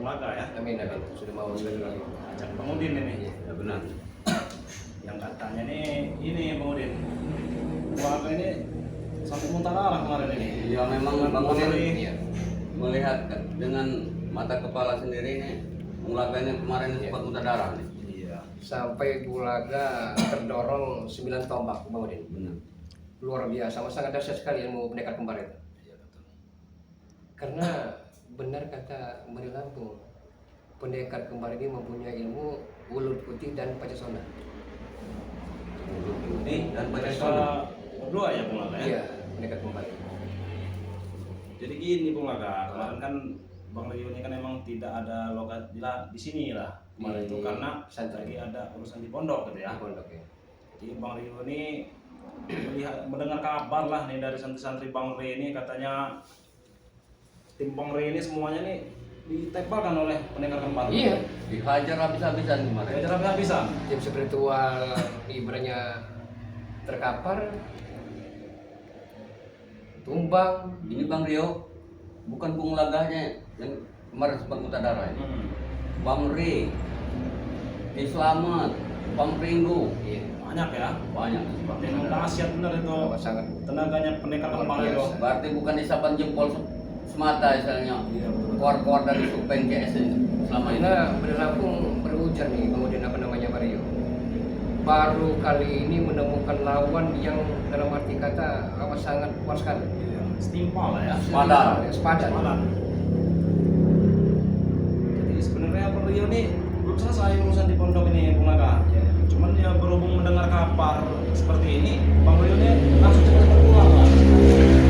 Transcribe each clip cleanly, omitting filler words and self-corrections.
Bulaga ya. Amin amin. Sudah mau silaturahmi. Ajak Bang Udin ini. Ya benar. Yang katanya nih ini Bang Udin. Bulaga ini sampai muntah darah kemarin ini. Ya memang Dengan Bang Udin Iya. melihat dengan mata kepala sendiri nih, Bulaganya kemarin sempat muntah darah nih. Iya. Sampai Bulaga terdorong 9 tombak, Bang Udin. Benar. Luar biasa, sangat dahsyat sekali ilmu pendekar kembar itu. Iya betul. Karena benar kata Mari Lampung, pendekar kembar ini mempunyai ilmu ulut putih dan pacasona. Ini dan Mereka Pacasona. berdua ya Bulaga ya. Iya, pendekar kembar. Jadi gini Bulaga, kemarin kan Bang Rio ini kan emang tidak ada lokasi di sini lah kemarin itu karena Pesantren. lagi ada urusan di pondok gitu ya. Di pondok ya. Jadi Bang Rio ini mendengar kabar lah nih dari santri-santri Bang Rio ini katanya tim Bang Rio ini semuanya nih ditempelkan oleh pendekar kembar. Iya. Dihajar habis-habisan kemarin. Diajar habis-habisan. Tim spiritual ibaratnya terkapar, tumbang. Ini Bang Rio bukan Bulaganya yang kemarin sempat muntah darah ini. Bang Ri, Ki Slamet, Bang Ringo, Iya. Banyak ya. banyak. Memang dahsyat benar itu Sangat tenaganya pendekar kembar itu. Berarti bukan isapan jempol semata misalnya. Iya betul. Keluar-keluar dari Supeng CS ini selama ini. Karena berlangsung berujar nih, kemudian apa namanya Mario. Baru kali ini menemukan lawan yang dalam arti kata sangat kuat sekali. Iya. Setimpal lah ya. Sepadan. Sepadan. Sepadan. Jadi sebenarnya Bang Rio ini belum selesai urusan di pondok ini Bulaga. Iya. Cuman dia berhubung mendengar kabar seperti ini, Bang Rio ini langsung cepat pulang lah.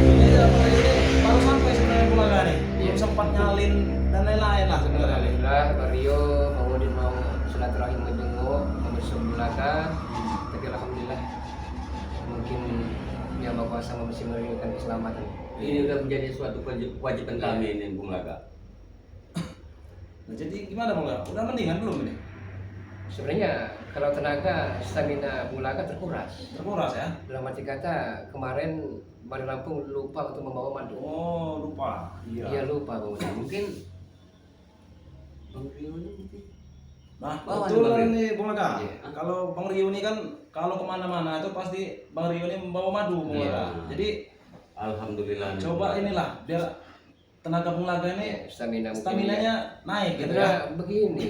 Ini ya Bang Rio ini baru sampai sebenarnya Bulaga nih. Belum sempat nyalin dan lain-lain lah sebenarnya. Alhamdulillah Mario kemudian mau silaturahim menjenguk membesuk Bulaga, tapi alhamdulillah mungkin yang Maha Kuasa masih memberikan keselamatan. Ini udah menjadi suatu kewajiban kami ini Bung Laga. Nah, jadi gimana Bang? Udah mendingan belum ini? Sebenarnya kalau tenaga stamina Bulaga terkuras. Terkuras ya? Dalam arti kata kemarin Bari Lampung lupa untuk membawa madu. Oh, lupa. Iya lupa Bang Udin. Mungkin Bang Rio ini mungkin Nah, Bawa betul nih, Bang nih Bung Laga. Iya. Kalau Bang Rio ini kan kalau kemana-mana itu pasti Bang Rio ini membawa madu Bung Iya. Laga. Jadi alhamdulillah. coba inilah biar tenaga Bung Laga ini Stamina mungkin staminanya naik gitu karena ya. begini.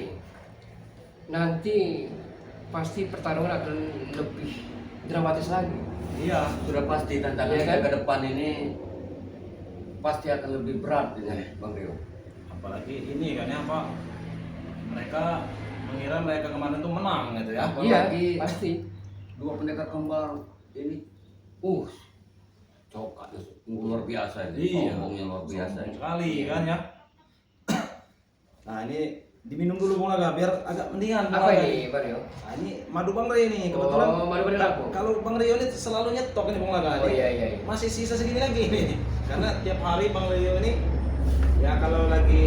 Nanti pasti pertarungan akan lebih dramatis lagi. Iya. Sudah pasti tantangan Iya kan? kita ke depan ini pasti akan lebih berat dengan Bang Rio. Apalagi ini kan ya apa? Mereka mengira mereka kemarin tuh menang gitu ya. Iya, Apalagi pasti. dua pendekar kembar ini cokatnya luar biasa ini. Iya. Sombongnya luar biasa Sombong ini. sekali kan ya. Nah, ini diminum dulu Bung Laga biar agak mendingan Bung Apa Laga. ini Mario? Nah, ini madu Bang Rio nih kebetulan. Oh, madu Bari Lampung. Kalau Bang Rio ini selalu nyetok ini Bang Laga. Oh Ini iya iya. masih sisa segini lagi nih. Karena tiap hari Bang Rio ini ya kalau lagi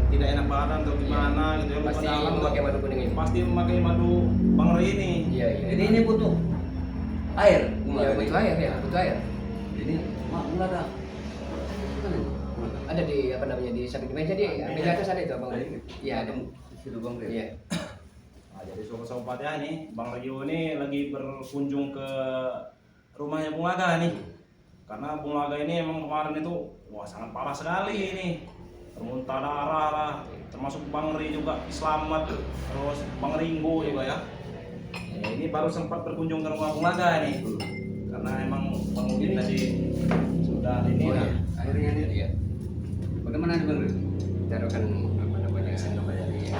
tidak enak badan atau gimana gitu ya lupa Pasti dalam memakai madu kuning ini. pasti memakai madu Bang Rio ini. Iya iya. Jadi ini butuh air Bung Iya Laga. butuh air ya, butuh air. Jadi Bung Laga. Ada di apa namanya di samping meja di meja atas ada itu Bang. Iya ada. Di situ Bang Rio. Iya. Nah, jadi sobat-sobat ya ini Bang Rio ini lagi berkunjung ke rumahnya Bung Laga nih. Karena Bung Laga ini emang kemarin itu wah sangat parah sekali ini. Bermuntah darah lah, termasuk Bang Ri juga selamat, terus Bang Ringo juga ya. Ya, ini baru sempat berkunjung ke rumah Bung Laga nih. Karena emang Bang Udin tadi sudah ini lah. Airnya ini. Iya. Bagaimana nih Bang Rio? Taruhkan apa namanya? Iya.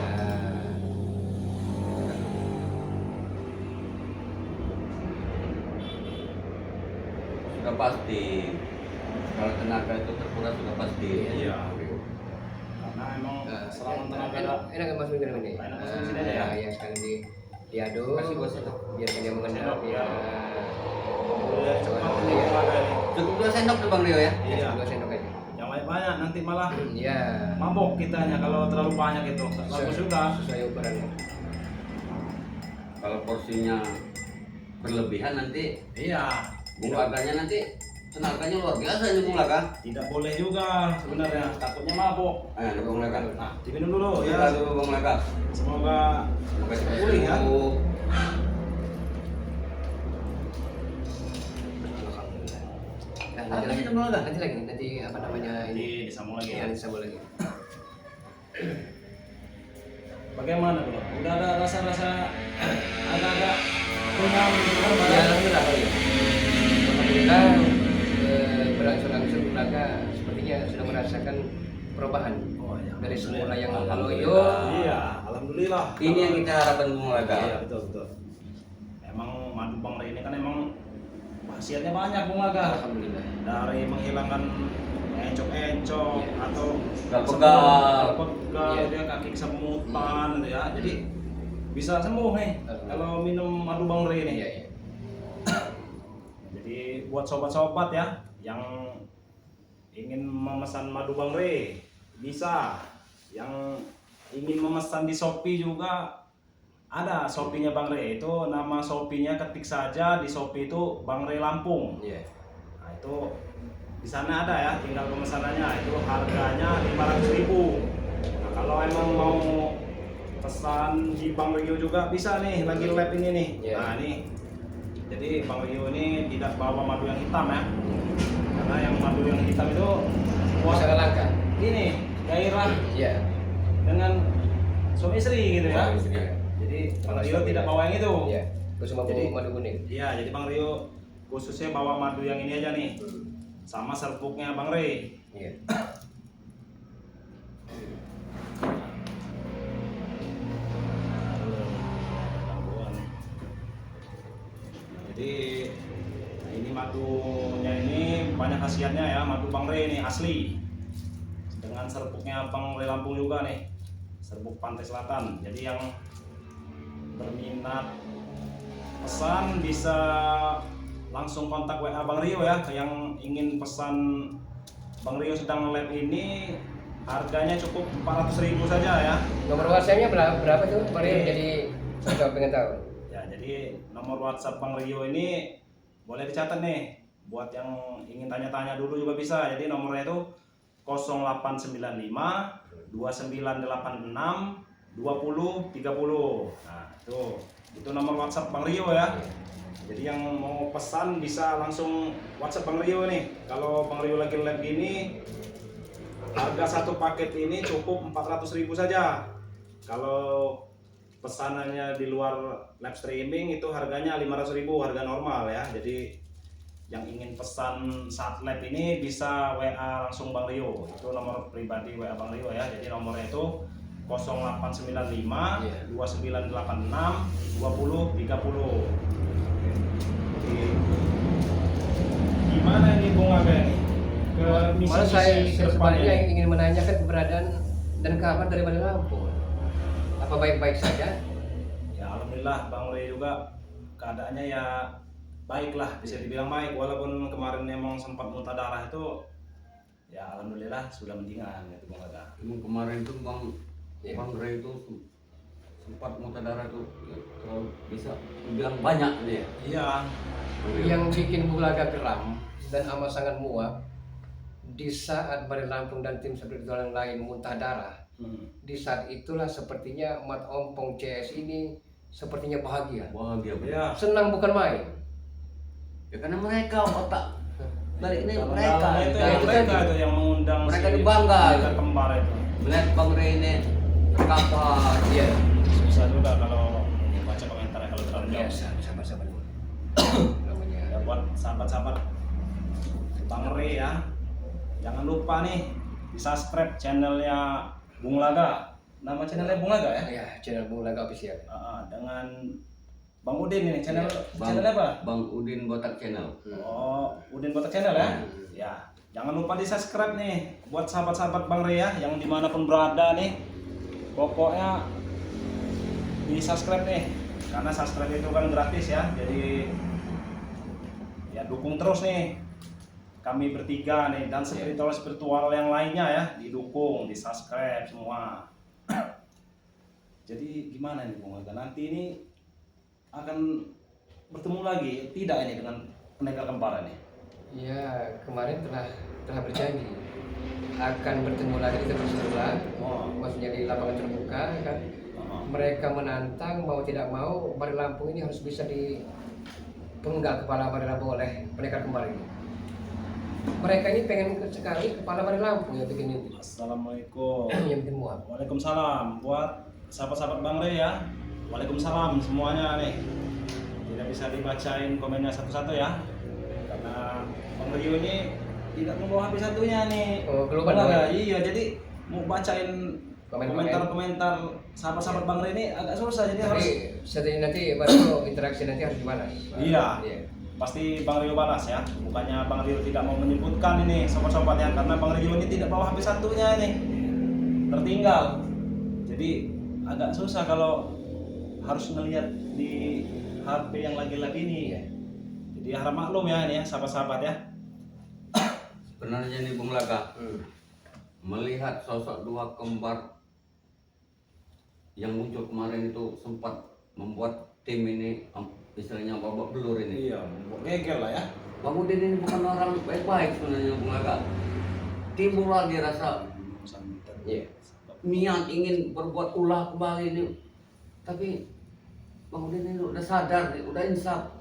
Sudah pasti kalau tenaga itu terkuras sudah pasti. Iya. Karena emang selama tenaga enak nggak masukin ke dalam ini? Enak masukin sini aja ya? Ya sekali diaduk. Kasih gua sendok. Biar dia mengendap Sendok, ya. Udah cepat Bung Laga ini. Cukup 2 sendok tuh Bang Rio ya. Iya. 2 sendok aja. Yang banyak-banyak nanti malah Iya. mabok kitanya kalau terlalu banyak itu. Bagus juga. Sesuai ukurannya. Kalau porsinya berlebihan nanti Iya. Bung Laganya nanti Tenaganya luar biasa ini Bung Laga. Tidak boleh juga sebenarnya, takutnya mabuk. Ayo Bung Laga. Nah, diminum dulu Ya ya. dulu Bung Laga. Semoga Semoga cepat pulih ya. sembuh. Nah, Apa sih Bung Laga? nanti lagi, nanti apa namanya Jadi ini? disambung lagi Ya, ya. nanti sambung lagi. Bagaimana bro? Udah ada rasa-rasa agak-agak kenyang gitu kan Ya, badan? alhamdulillah. Alhamdulillah, berangsur-angsur Bulaga sepertinya sudah merasakan perubahan Oh ya. dari semula yang Alhamdulillah. loyo. Iya, alhamdulillah. Ini yang kita harapkan Bung Laga. Iya betul betul. Emang madu Bang Ray ini kan emang khasiatnya banyak Bung Laga. Alhamdulillah. Dari menghilangkan encok-encok Iya. atau Pegal-pegal. pegal, Iya. dia kaki kesemutan gitu ya. Jadi bisa sembuh nih kalau minum madu Bang Ray ini. Iya, iya. Jadi buat sobat-sobat ya yang ingin memesan madu Bang Ray bisa, yang ingin memesan di Shopee juga ada Shopee-nya Bang Ray. Itu nama Shopee-nya ketik saja di Shopee itu Bang Ray Lampung. Iya. Nah, itu di sana ada ya, tinggal pemesanannya. Itu harganya 500.000. Nah, kalau emang mau pesan di Bang Rio juga bisa nih, lagi lab ini nih. Iya. Nah, ini. Jadi Bang Rio ini tidak bawa madu yang hitam ya. Karena yang madu yang hitam itu wah, Sangat langka. ini gairah Iya. dengan suami istri gitu ya. Suami istri. Jadi Bang Rio tidak bawa yang itu. Iya. Kusuma Jadi- madu kuning. Iya, jadi Bang Rio khususnya bawa madu yang ini aja nih. Sama serbuknya Bang Ray. Iya. Jadi ini madunya ini banyak khasiatnya ya, madu Bang Ray ini asli. Dengan serbuknya Bang Ray Lampung juga nih. Serbuk Pantai Selatan. Jadi yang berminat pesan bisa langsung kontak WA Bang Rio ya, yang ingin pesan Bang Rio sedang lab ini harganya cukup 400.000 saja ya. Nomor WhatsApp-nya berapa tuh? Mari Oke. jadi saya pengen tahu. Ya, jadi nomor WhatsApp Bang Rio ini boleh dicatat nih. Buat yang ingin tanya-tanya dulu juga bisa. Jadi nomornya itu 0895 2986 2030. Nah, itu nomor WhatsApp Bang Rio ya. Jadi yang mau pesan bisa langsung WhatsApp Bang Rio nih. Kalau Bang Rio lagi live gini, harga satu paket ini cukup 400.000 saja. Kalau pesanannya di luar live streaming itu harganya 500.000, harga normal ya. Jadi yang ingin pesan saat live ini bisa WA langsung Bang Rio. Itu nomor pribadi WA Bang Rio ya. Jadi nomornya itu 0895 2986 2030. Jadi, gimana ini Bung Aga ini? Ke Malah saya misi-misi sebenarnya kedepannya? ingin menanyakan keberadaan dan kabar dari Bali Lampung. Apa baik-baik saja? Ya alhamdulillah Bang Ray juga keadaannya ya baiklah, bisa dibilang baik walaupun kemarin emang sempat muntah darah itu ya alhamdulillah sudah mendingan gitu Bang Aga. Emang kemarin tuh Iya. Bang Ray itu sempat muntah darah tuh ya, kalau bisa dibilang banyak dia. Iya. Yang bikin Bulaga geram dan amat sangat muak di saat Bali Lampung dan tim spiritual yang lain muntah darah. Di saat itulah sepertinya Mat Ompong CS ini sepertinya bahagia. Bahagia benar. Ya. Senang bukan main. Ya karena mereka otak balik ini Dalam mereka dalamnya itu gitu. yang itu mereka tadi. itu yang mengundang Mereka si dibangga. mereka kembar itu. Melihat Bang Ray ini terkapar. Iya. Susah juga kalau baca komentarnya kalau terlalu jauh. Biasa, sabar-sabar. Namanya. Ya buat sahabat-sahabat Bang Ray ya, jangan lupa nih di subscribe channelnya Bung Laga. Nama channelnya Bung Laga ya? Ya, channel Bulaga official. Dengan Bang Udin ini channel Bang, channel apa? Bang Udin Botak Channel. Oh, Udin Botak Channel ya? Ya, jangan lupa di subscribe nih buat sahabat-sahabat Bang Ray ya yang dimanapun berada nih. Pokoknya di subscribe nih, karena subscribe itu kan gratis ya. Jadi ya dukung terus nih kami bertiga nih dan spiritual yang lainnya ya, didukung, di subscribe semua. Jadi gimana nih Bung Aga? Nanti ini akan bertemu lagi tidak ini dengan pendekar kembar ini? Ya, kemarin telah berjanji akan bertemu lagi di tempat semula, maksudnya di lapangan terbuka, kan? Mereka menantang mau tidak mau Bari Lampung ini harus bisa dipenggal kepala Bari Lampung oleh pendekar kembar ini. Mereka ini pengen sekali kepala Bari Lampung ya bikin ini. Assalamualaikum. Yang bikin muak. Waalaikumsalam. Buat sahabat-sahabat Bang Rey ya. Waalaikumsalam semuanya nih. Tidak bisa dibacain komennya satu-satu ya. Karena Bang Rio ini tidak membawa HP satunya nih. Oh, keluar ya? Iya, jadi mau bacain Komen-komen. komentar-komentar sahabat-sahabat Bang Rey ini agak susah, jadi harus Tapi setelah nanti baru interaksi nanti harus dibalas. Iya. Pasti Bang Rio balas ya. Bukannya Bang Rio tidak mau menyebutkan ini sobat-sobat ya, karena Bang Rio ini tidak bawa HP satunya ini. Tertinggal. Jadi agak susah kalau harus ngelihat di HP yang lagi-lagi ini ya. Jadi harap maklum ya ini ya sahabat-sahabat ya. Sebenarnya nih Bung Laga, melihat sosok dua kembar yang muncul kemarin itu sempat membuat tim ini istilahnya babak belur ini. Iya, gegel lah ya. Bang Udin ini bukan orang baik-baik sebenarnya Bung Laga. Timbul lagi rasa niat ingin berbuat ulah kembali ini, tapi Bang Udin ini udah sadar, udah insaf.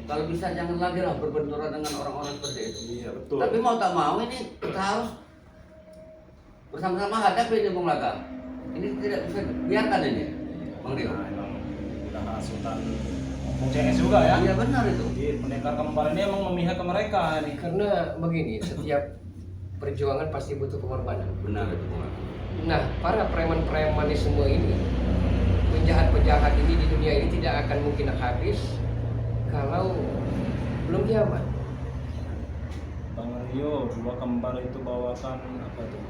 Kalau bisa jangan lagi lah berbenturan dengan orang-orang seperti itu. Iya betul. Tapi mau tak mau ini kita harus bersama-sama hadapi ini Bung Laga. Ini tidak bisa biarkan ini, Bang Rio. Nah, emang udah hasutan Bung CS juga ya. Iya benar itu. Jadi pendekar kembar ini emang memihak ke mereka nih. Karena begini, setiap perjuangan pasti butuh pengorbanan. Benar itu Bung Laga. Nah, para preman-preman di semua ini, penjahat-penjahat ini di dunia ini tidak akan mungkin habis kalau belum kiamat. Bang Rio, dua kembar itu bawakan apa tuh?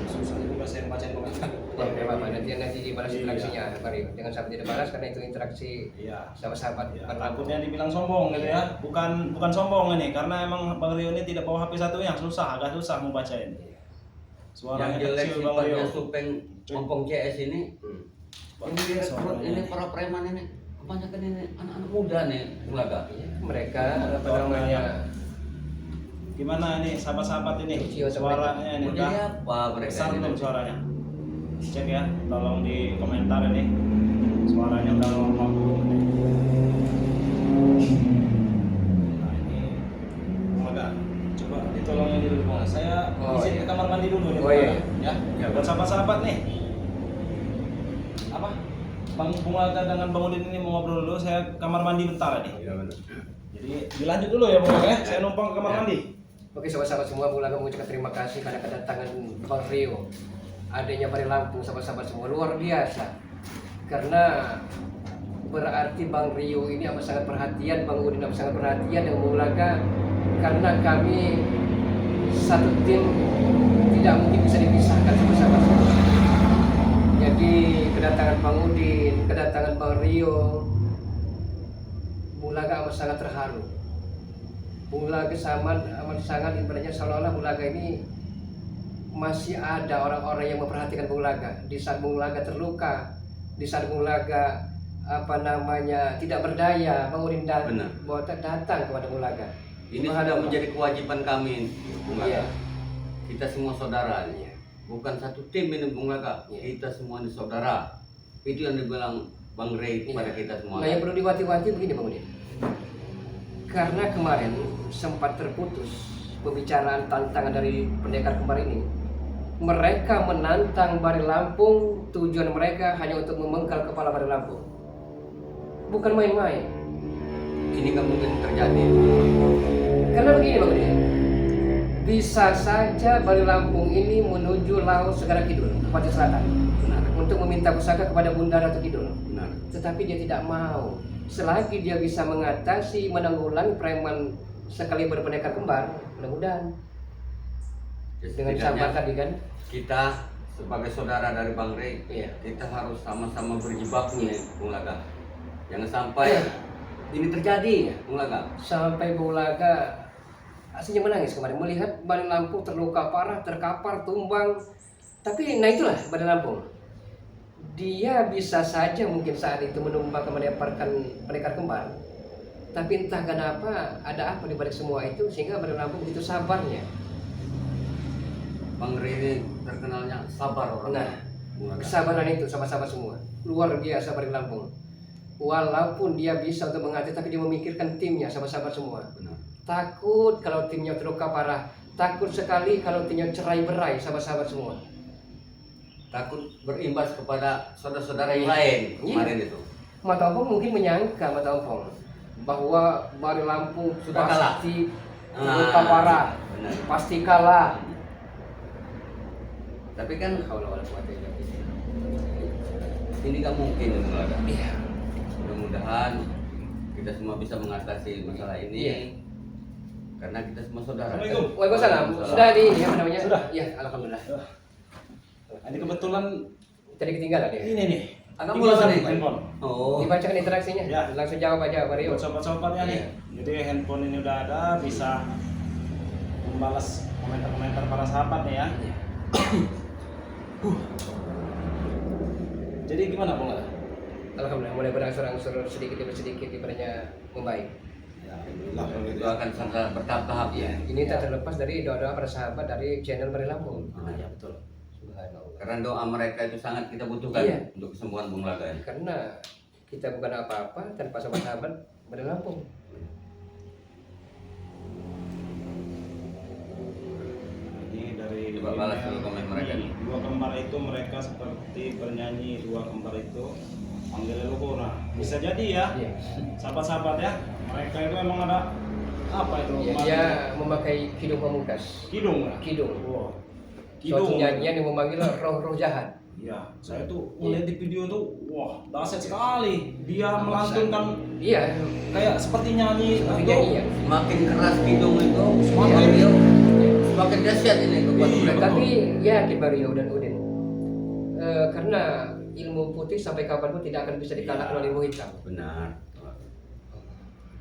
Susah juga saya bacain komentar. Ya, nggak apa-apa. Nanti dibalas Iya. interaksinya, Bari. Jangan sampai tidak balas karena itu interaksi Iya. sahabat-sahabat. Ya, Bari. takutnya dibilang sombong gitu ya. Bukan sombong ini, karena emang Bang Rio ini tidak bawa HP satunya, agak susah mau bacain. Suaranya Yang jelek kecil Bang Rio. sifatnya Supeng Ompong CS ini. Ini direkrut Suaranya. ini para preman ini kebanyakan ini anak-anak muda nih Bung Laga. Mereka apa namanya? Gimana nih sahabat-sahabat ini? Lucio, Suaranya ini Mau jadi udah apa mereka besar ini? belum suaranya? Cek ya, tolong di komentar ini. Suaranya udah normal belum nih? Nah ini, agak coba ditolongin dulu Bang. Saya izin ke kamar mandi dulu nih. Oh, iya. Ya, ya buat sahabat-sahabat nih. Apa? Bang Bunga dengan Bang Udin ini mau ngobrol dulu. Saya ke kamar mandi bentar nih. Iya benar. Jadi dilanjut dulu ya Bang ya. Saya numpang ke kamar mandi. Oke, sahabat-sahabat semua, Bung Laga mengucapkan terima kasih karena kedatangan Bang Rio. Adanya Bari Lampung, sahabat-sahabat semua, luar biasa. Karena berarti Bang Rio ini amat sangat perhatian, Bang Udin amat sangat perhatian dengan Bung Laga. Karena kami satu tim tidak mungkin bisa dipisahkan sahabat-sahabat semua. Jadi kedatangan Bang Udin, kedatangan Bang Rio, Bung Laga amat sangat terharu. Bung Laga amat sangat ibaratnya seolah-olah Bung Laga ini masih ada orang-orang yang memperhatikan Bung Laga. Di saat Bung Laga terluka, di saat Bung Laga apa namanya tidak berdaya, Bang Udin Benar. datang kepada Bung Laga. Ini sudah menjadi kewajiban kami Bung Iya. Laga. Kita semua saudara. Iya. Bukan satu tim ini Bung Laga. Iya. Kita semua ini saudara. Itu yang dibilang Bang Ray kepada Iya. kita semua. Nah, yang perlu diwati-wati begini Bang Udin. Karena kemarin sempat terputus pembicaraan tantangan dari pendekar kembar ini. Mereka menantang Bari Lampung, tujuan mereka hanya untuk memenggal kepala Bari Lampung. Bukan main-main. Ini nggak mungkin terjadi. Karena begini Bang Udin. Bisa saja Bari Lampung ini menuju Laut Segara Kidul, Kabupaten Selatan. Benar. Untuk meminta pusaka kepada Bunda Ratu Kidul. Benar. Tetapi dia tidak mau. Selagi dia bisa mengatasi, menanggulangi preman sekali berpendekar kembar, mudah-mudahan dengan Setidaknya sahabat tadi kan. kita sebagai saudara dari Bang Ray, Iya. kita harus sama-sama berjibaku nih Bung Laga. Jangan sampai ini terjadi Bung Laga. Sampai Bung Laga aslinya menangis kemarin melihat Bari Lampung terluka parah, terkapar, tumbang. Tapi nah itulah Bari Lampung. Dia bisa saja mungkin saat itu menumpang ke pendekar kembar. Tapi entah kenapa ada apa di balik semua itu sehingga Bari Lampung begitu sabarnya. Bang Riri terkenalnya sabar orang. Nah, Bung Laga. kesabaran itu sama-sama semua. Luar biasa Bari Lampung. Walaupun dia bisa untuk mengatasi tapi dia memikirkan timnya sama-sama semua. Benar. Takut kalau timnya terluka parah, takut sekali kalau timnya cerai-berai sama-sama semua. Takut berimbas kepada saudara-saudara yang lain kemarin itu. Mata Ompong mungkin menyangka Mata Ompong bahwa Bari Lampung Sudah kalah. pasti terluka parah, Benar. pasti kalah. Tapi kan Haula wala quwata illa billah. ini gak mungkin Bung Laga. Iya. Mudah-mudahan kita semua bisa mengatasi masalah ini. Iya. Karena kita semua saudara. Assalamualaikum. Waalaikumsalam. Sudah di apa namanya? Sudah. Iya, alhamdulillah. Ini kebetulan Tadi ketinggalan ya. ini nih. Agak tinggal mulai satu nih. handphone. Oh. Dibacakan interaksinya. Ya. Langsung jawab aja Mario. Buat sobat-sobatnya nih. Jadi handphone ini udah ada, bisa membalas komentar-komentar para sahabat nih ya. Jadi gimana Bung Laga? Alhamdulillah mulai berangsur-angsur sedikit demi sedikit ibaratnya membaik. Ya, alhamdulillah kalau Itu gitu. akan sangat bertahap-tahap ya. Ini tak terlepas dari doa-doa para sahabat dari channel Bari Lampung. Ah, Ya betul. Subhanallah. Karena doa mereka itu sangat kita butuhkan Iya. untuk kesembuhan Bung Laga ini. Karena kita bukan apa-apa tanpa sahabat-sahabat Bari Lampung. Ini dari Coba balas dulu komen mereka nih. Dua kembar itu mereka seperti bernyanyi, dua kembar itu panggil leluhur. Nah, bisa jadi ya, Iya. sahabat-sahabat ya. Mereka itu emang ada apa itu? Ya, kemarin? dia memakai kidung pamungkas. Kidung. Ya? Kidung. Wow. Suatu nyanyian yang memanggil roh-roh jahat. Ya, saya tuh melihat di video tuh, wah, dahsyat sekali. Dia melantunkan Iya. kayak seperti nyanyi Seperti atau- nyanyian. Semakin keras hidung itu, Semakin- Mario, semakin dahsyat ini kekuatan Iya. mereka. Tapi yakin Mario dan Udin. Karena ilmu putih sampai kapanpun tidak akan bisa dikalahkan oleh ilmu hitam. Benar.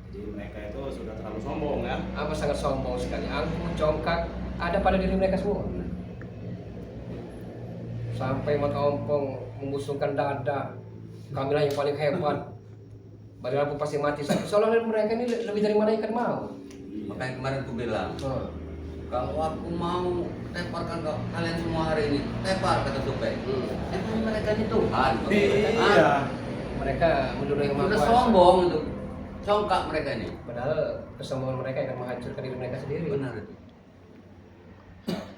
Jadi mereka itu sudah terlalu sombong ya. Apa sangat sombong sekali, angkuh, congkak, ada pada diri mereka semua. Sampai Mata Ompong membusungkan dada, kamilah yang paling hebat. Bari Lampung pasti mati. Seolah-olah mereka ini lebih dari malaikat mau. Makanya kemarin aku bilang, Oh. kalau aku mau teparkan ke kalian semua hari ini, tepar kata Supek. Emang mereka ini Tuhan. Iya. Mereka menurut yang maha Udah kuasa. sombong itu, congkak mereka ini. Padahal kesombongan mereka akan menghancurkan diri mereka sendiri. Benar itu.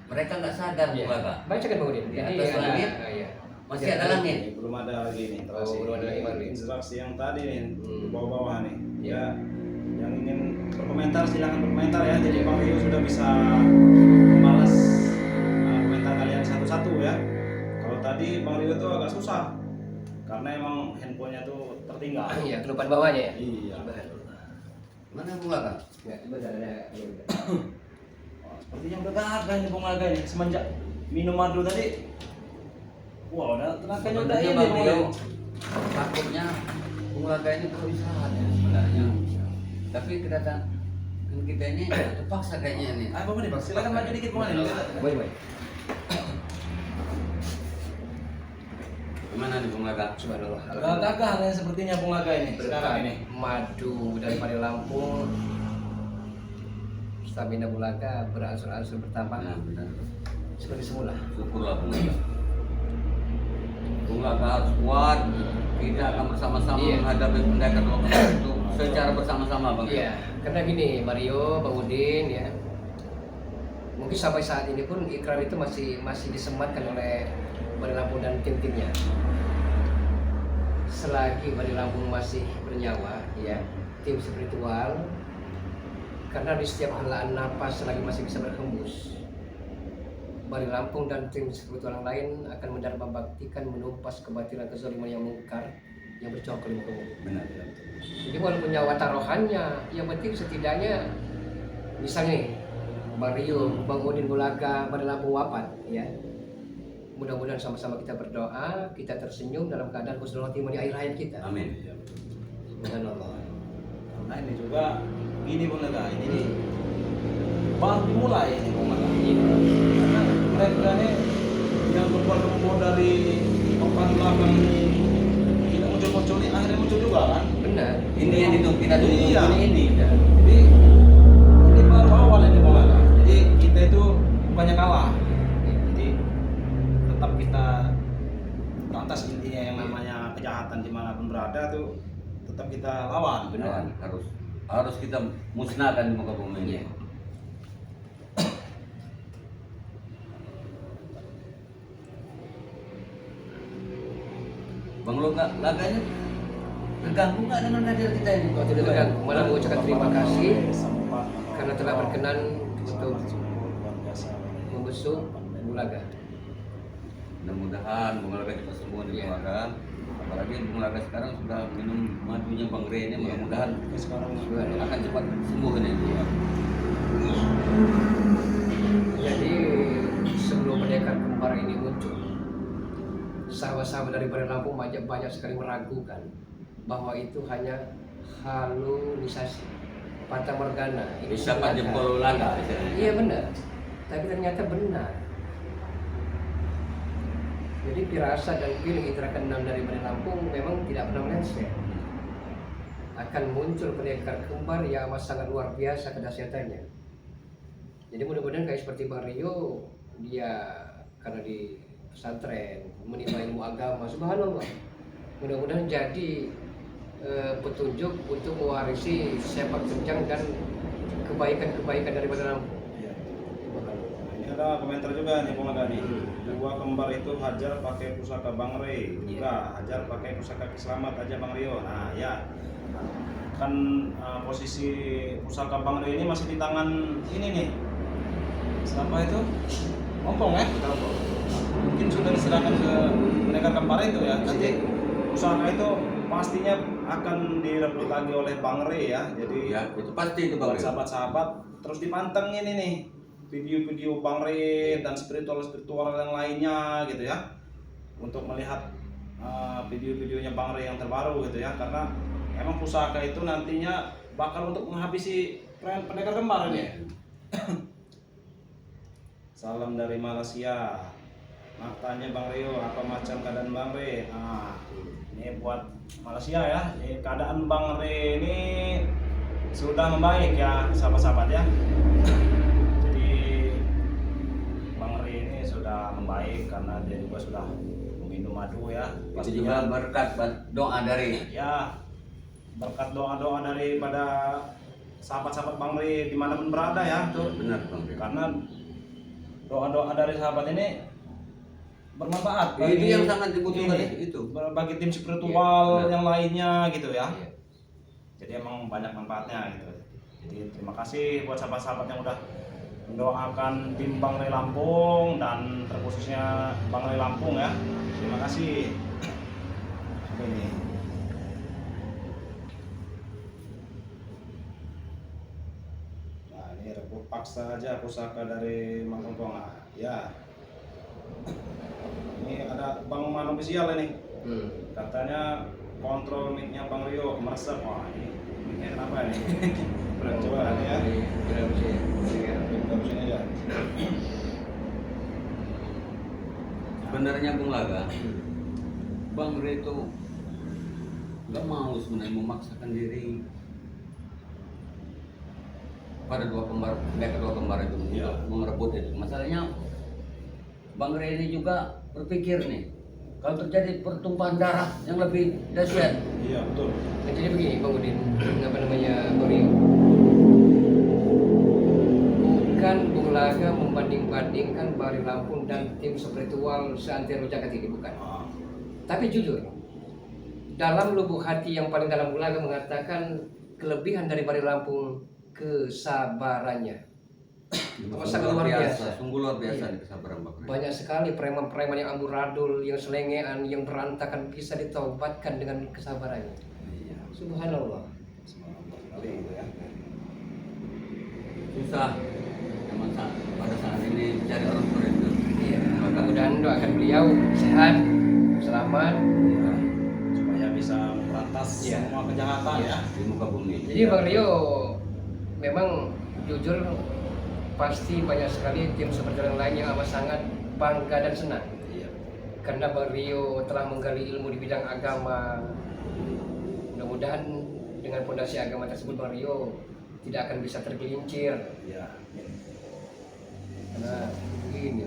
Mereka nggak sadar Iya. Bung Laga. Baca kan Bang Udin? Di Jadi atas ada- langit, iya. masih Iya, ada langit. Ini belum ada lagi nih interaksi. Oh, belum ada lagi, Bang. Interaksi yang tadi nih, Hmm. di bawah-bawah nih. Iya. Ya, yang ingin berkomentar silahkan berkomentar ya. Jadi Bang Rio sudah bisa membalas komentar kalian satu-satu ya. Kalau tadi Bang Rio tuh agak susah karena emang handphonenya tuh tertinggal. Iya, kelupaan bawahnya ya. Iya. Mana Bung Laga? Ya, coba ada. Wah, sepertinya udah gagah nih Bung Laga ini semenjak minum madu tadi. Wah, udah tenaganya udah Sebenarnya ini Bang Bung Rio, Rio. takutnya Bung Laga ini perlu istirahat ya sebenarnya. Tapi kedatangan kita ini terpaksa kayaknya nih. Ah, Bang nih, Bang. Silakan maju dikit Bang nih. Baik, baik. Gimana nih Bung Laga? Subhanallah. Udah gagah nih sepertinya Bung Laga ini sekarang ini. Madu dari Bari Lampung. Stamina Bulaga berangsur-angsur bertambah Nah, benar. seperti semula. Syukurlah Bung Laga. Bung Laga harus kuat. Kita akan bersama-sama Iya. menghadapi pendekar lokal itu secara bersama-sama Bang. Iya, karena gini Mario, Bang Udin ya. Mungkin sampai saat ini pun ikrar itu masih disematkan oleh Bari Lampung dan tim-timnya. Selagi Bari Lampung masih bernyawa, ya, tim spiritual, karena di setiap helaan napas selagi masih bisa berhembus, Bari Lampung dan tim spiritual yang lain akan mendarbabaktikan menumpas kebatilan kezaliman yang mungkar yang bercokol di muka bumi. Benar. Jadi walaupun nyawa taruhannya, yang penting setidaknya misalnya nih, Mario, Bang Udin Bulaga, Bari Lampung wafat, ya. Mudah-mudahan sama-sama kita berdoa, kita tersenyum dalam keadaan husnul khotimah di akhir hayat kita. Amin. Subhanallah. Nah ini juga gini Bung Laga, ini nih baru dimulai ini Bung Laga. Karena mereka nih yang membawa dari papan belakang ini tidak muncul-muncul nih, akhirnya muncul juga kan. Benar. benar. Ini yang kita Iya. ini. Jadi ini baru awal ini Bung Laga. Jadi kita itu bukannya kalah. Jadi tetap kita berantas intinya yang namanya kejahatan dimanapun berada tuh tetap kita lawan. Benar, harus kita musnahkan di muka bumi ini. Iya. Bang Laganya terganggu nggak dengan hadir kita ini? Oh, tidak terganggu. Malah mengucapkan terima kasih karena telah berkenan untuk membesuk Bung Laga. Mudah-mudahan Bung Laga cepat sembuh di Iya. keluarga. Apalagi Bung Laga sekarang sudah minum madunya Bang Rey ini, mudah-mudahan sekarang akan cepat sembuh ini. Jadi sebelum pendekar kembar ini muncul, sahabat-sahabat dari Bari Lampung banyak sekali meragukan bahwa itu hanya halusinasi, fata morgana. Ini Bisa Pak sengaja. jempol Laga istilahnya. Iya benar, tapi ternyata benar. Jadi firasat dan feeling Indra keenam dari Bari Lampung memang tidak pernah meleset. Akan muncul pendekar kembar yang amat sangat luar biasa kedahsyatannya. Jadi mudah-mudahan kayak seperti Bang Rio, dia karena di pesantren menimba ilmu agama, subhanallah. Mudah-mudahan jadi petunjuk untuk mewarisi sepak terjang dan kebaikan-kebaikan dari Bari Lampung. Iya. Ini ada komentar juga nih Bung Laga nih. Dua kembar itu hajar pakai pusaka Bang Rey, juga hajar pakai pusaka Kislamat aja Bang Rio. Nah ya kan posisi pusaka Bang Rey ini masih di tangan ini nih. Siapa itu? Ompong ya? Mungkin sudah diserahkan ke pendekar kembar itu ya. Nanti pusaka itu pastinya akan direbut lagi oleh Bang Rey ya. Jadi Ya, itu pasti itu Bang buat Rey. sahabat-sahabat terus dipanteng ini nih video-video Bang Rey dan spiritual yang lainnya gitu ya, untuk melihat video-videonya Bang Rey yang terbaru gitu ya, karena emang pusaka itu nantinya bakal untuk menghabisi pendekar kembar ini. Salam dari Malaysia. Matanya Bang Rio, apa macam keadaan Bang Rey? Nah, ini buat Malaysia ya. Ini keadaan Bang Rey ini sudah membaik ya, sahabat-sahabat ya. Jadi Bang Rey ini sudah membaik karena dia juga sudah meminum madu ya. Itu juga berkat doa dari Ya, berkat doa-doa daripada sahabat-sahabat Bang Rey dimanapun berada ya tuh. benar Bang Rey. Karena doa-doa dari sahabat ini bermanfaat Itu yang sangat dibutuhkan ini, itu. bagi tim spiritual Iya, yang lainnya gitu ya. Iya. Jadi emang banyak manfaatnya gitu. Jadi terima kasih buat sahabat-sahabat yang udah mendoakan tim Bang Rey Lampung dan terkhususnya Bang Rey Lampung ya. Terima kasih. Ini. Nah ini rebut paksa aja pusaka dari Mang Kongkong. Nah, ya. Ini ada Bang Man official ini. Katanya kontrol mic-nya Bang Rio meresap. Wah ini mic-nya kenapa ini? Coba ini ya. Kita sini aja. Sebenarnya Bung Laga, Bang Rey itu nggak mau sebenarnya memaksakan diri pada kedua kembar itu Iya. untuk merebut itu. Masalahnya Bang Rey ini juga berpikir nih, kalau terjadi pertumpahan darah yang lebih dahsyat. Iya betul. Nah, jadi begini Bang Udin, apa namanya Bang Rio? Bukan Bung Laga membanding-bandingkan Bari Lampung dan tim spiritual seantero Jagat ini, bukan. Ah, Tapi jujur, dalam lubuk hati yang paling dalam Bung Laga mengatakan kelebihan dari Bari Lampung kesabarannya. Sangat luar biasa. Sungguh luar biasa Iya. nih kesabaran Bang Rey. Banyak sekali preman-preman yang amburadul, yang selengean, yang berantakan bisa ditaubatkan dengan kesabarannya. Iya. Subhanallah. semangat sekali gitu ya. Susah emang pada saat ini mencari orang seperti itu. Iya. Mudah-mudahan doakan beliau sehat, selamat. Iya. Supaya bisa memberantas Iya. semua kejahatan ya. Di muka bumi. Jadi Bang Rio memang jujur pasti banyak sekali tim seperti yang lain yang amat sangat bangga dan senang. Iya. Karena Bang Rio telah menggali ilmu di bidang agama. Mudah-mudahan dengan fondasi agama tersebut Bang Rio tidak akan bisa tergelincir. Iya. Karena begini,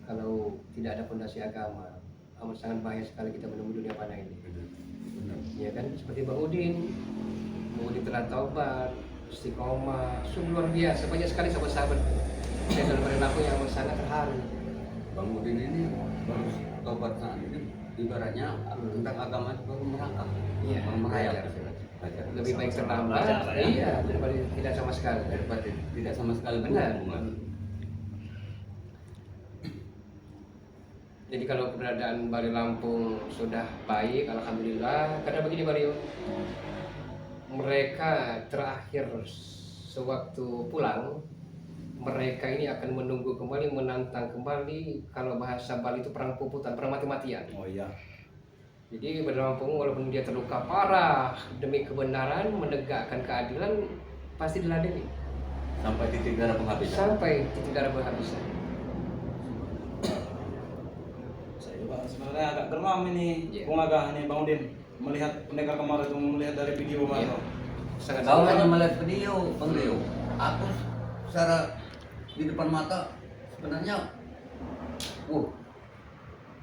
kalau tidak ada fondasi agama, amat sangat bahaya sekali kita menemui dunia panah ini. Ya kan, seperti Bang Udin telah taubat, istiqomah, sungguh luar biasa, banyak sekali sahabat-sahabat saya dalam perilaku yang amat sangat terharu. Bang Udin ini baru tobat saat ini, ibaratnya tentang agama itu baru merangkak, Iya, baru merayap. belajar. Lebih baik terlambat, Belajar, ya. iya, daripada tidak sama sekali. Daripada tidak sama sekali Benar. berhubungan. Jadi kalau keberadaan Bali Lampung sudah baik, alhamdulillah. Karena begini Mario, mereka terakhir sewaktu pulang, mereka ini akan menunggu kembali, menantang kembali. Kalau bahasa Bali itu perang puputan, perang mati-matian. Oh iya. Jadi Bali Lampung walaupun dia terluka parah demi kebenaran, menegakkan keadilan, pasti diladeni Sampai titik darah penghabisan. sampai titik darah penghabisan. Saya juga sebenarnya agak geram ini, Iya. Bung Aga nih Bang Udin melihat pendekar kemarin itu, melihat dari video Iya. kemarin. Sangat Kau hanya melihat video, Bang Rio. Aku secara di depan mata sebenarnya,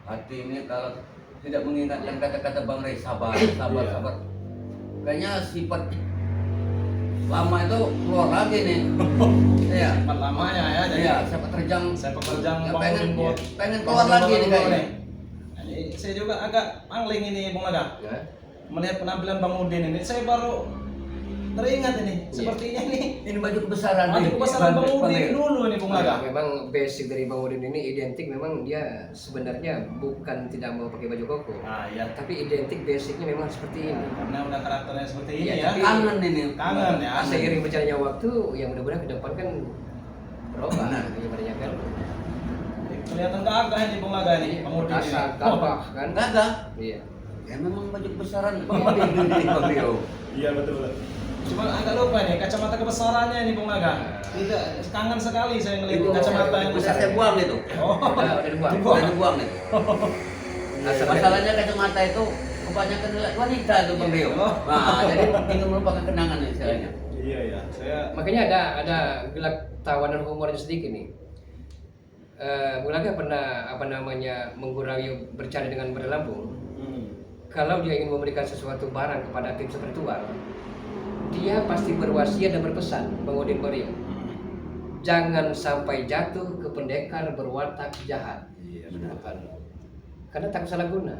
hati ini kalau tidak mengingatkan kata-kata Bang Rey, sabar, sabar, Iya. sabar. Kayaknya sifat lama itu keluar lagi nih. Iya. Sifat lamanya ya, jadi Iya, siapa terjang, saya pekerjaan ya, Bang pengen, Udin buat pengen keluar lagi nih kayaknya. Nah, ini saya juga agak pangling ini Bung Aga. ya. Melihat penampilan Bang Udin ini, saya baru teringat ini, sepertinya ini Ini baju kebesaran nih. kebesaran Bang Udin Rio. dulu nih Bung Aga. Memang basic dari Bang Udin ini identik, memang dia sebenarnya bukan tidak mau pakai baju koko, Nah iya, tapi identik basicnya memang seperti ini. karena udah karakternya seperti ini Iya, ya. tapi- Kangen ini. Kangen ya. Seiring berjalannya waktu, yang mudah-mudahan ke depan kan berubah. Benar. Ibaratnya kan, Kelihatan gagah ini Bung Aga nih, Bang Udin ini. rasa gagah kan. Gagah. Iya. Ya memang baju kebesaran Bang Udin ini, Bang Rio. Iya betul. Cuma agak lupa nih kacamata kebesarannya ini Bung Aga. Tidak, kangen sekali saya ngelihat Itu kacamata yang bisa besar. saya buang itu. Oh, Udah dibuang. Udah dibuang itu. Asal Masalahnya kacamata itu kebanyakan lihat wanita itu Bang Rio. Oh. Nah, jadi ini merupakan kenangan nih istilahnya. iya ya. Saya Makanya ada gelak tawa dan humornya sedikit nih. Mulaga pernah menggurau bercanda dengan Bali Lampung. Kalau dia ingin memberikan sesuatu barang kepada tim spiritual, dia pasti berwasiat dan berpesan, Bang Udin Mario, jangan sampai jatuh ke pendekar berwatak jahat, Iya benar. karena takut salah guna.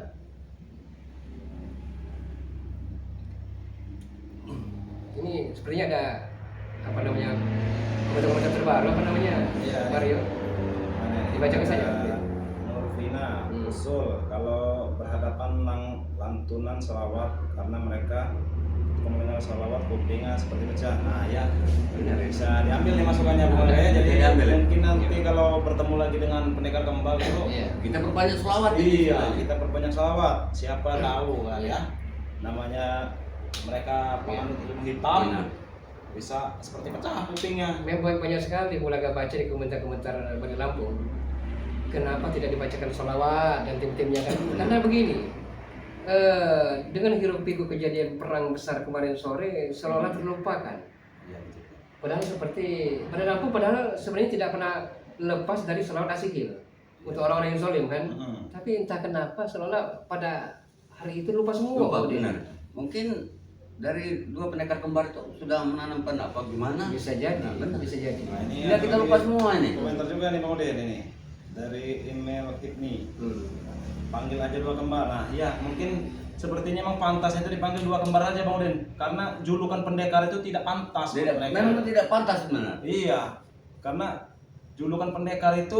Ini sepertinya ada komentar-komentar terbaru Iya. Mario. Dibacakan saja. Nurvina, usul kalau berhadapan lantunan selawat karena mereka mendengar selawat kupingnya seperti pecah. Nah ya, Benar. bisa diambil nih masukannya Bung Aga ya. Jadi Bisa diambil ya. mungkin nanti kalau bertemu lagi dengan pendekar kembal itu, Iya. Kita perbanyak selawat ini iya istilahnya. kita perbanyak selawat. Siapa tahu kan Iya. ya, namanya mereka penganut ilmu hitam, Benar. bisa seperti pecah kupingnya. Memang banyak sekali Mulaga baca di komentar-komentar Bali Lampung. Kenapa tidak dibacakan sholawat dan tim-timnya kan? Karena begini, dengan hiruk pikuk kejadian perang besar kemarin sore, seolah-olah terlupakan. Iya betul. Padahal seperti Bali Lampung padahal sebenarnya tidak pernah lepas dari sholawat asikil untuk orang-orang yang zolim kan. Mhm. Tapi entah kenapa seolah-olah pada hari itu lupa semua. Lupa, Bang Udin. benar. Mungkin dari dua pendekar kembar itu sudah menanamkan apa gimana? Bisa jadi, Nah, benar. bisa jadi. Nah, ini Tidak, kita lupa semua ini. Komentar juga nih Bang Udin ini dari email Hipni. Panggil aja dua kembar. Nah, iya mungkin sepertinya memang pantas itu dipanggil dua kembar aja Bang Udin. Karena julukan pendekar itu tidak pantas buat Tidak, mereka. memang tidak pantas sebenarnya. Iya, karena julukan pendekar itu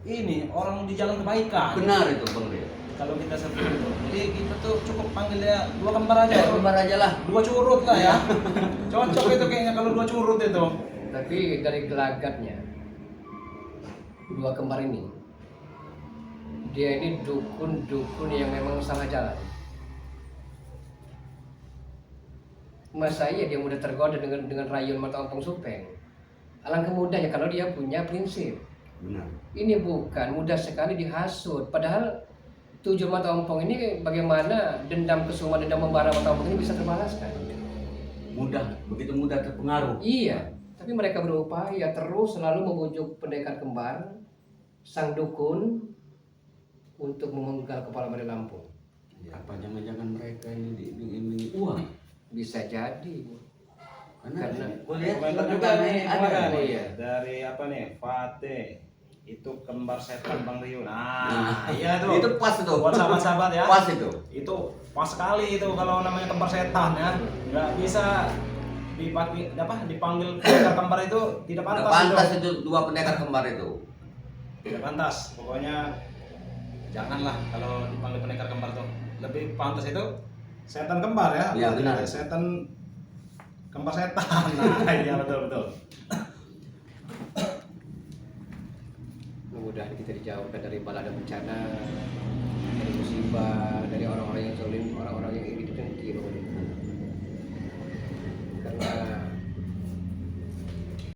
ini orang di jalan kebaikan. Benar itu Bang Rio. Kalau kita seperti itu, jadi kita tuh cukup panggil dia dua kembar aja. Ya, kembar aja lah. Dua curut lah ya. Cocok itu kayaknya kalau dua curut itu. Tapi dari gelagatnya dua kembar ini, dia ini dukun-dukun yang memang salah jalan. Masa iya dia mudah tergoda dengan rayuan mata ompong supeng. Alangkah mudahnya kalau dia punya prinsip. Benar. Ini bukan mudah sekali dihasut. Padahal tujuh mata ompong ini bagaimana dendam kesumat, dendam membara mata ompong ini bisa terbalaskan. Begitu mudah terpengaruh. Iya, tapi mereka berupaya terus selalu membujuk pendekar kembar, sang dukun, untuk memenggal kepala Mari Lampung. Apa jangan-jangan mereka ini diiming uang? Bisa jadi. Karena Karena kulihat Komentar juga juga nih, ada ada nih iya. dari apa nih, Fatih itu kembar setan Bang Rio. Nah, Nah, iya tuh. itu pas itu. Buat sahabat-sahabat ya. Pas itu. Itu pas sekali itu kalau namanya kembar setan ya. Nggak bisa dipakai dipanggil pendekar kembar itu tidak Tidak pantas, pantas itu. itu dua pendekar kembar itu. Tidak pantas. Pokoknya janganlah kalau dipanggil pendekar kembar tuh. Lebih pantas itu setan kembar ya. Iya, benar. Setan kembar setan. Nah, iya betul. mudah-mudahan kita dijauhkan dari balada bencana, dari musibah, dari orang-orang yang zalim, orang-orang yang iri dan kiri.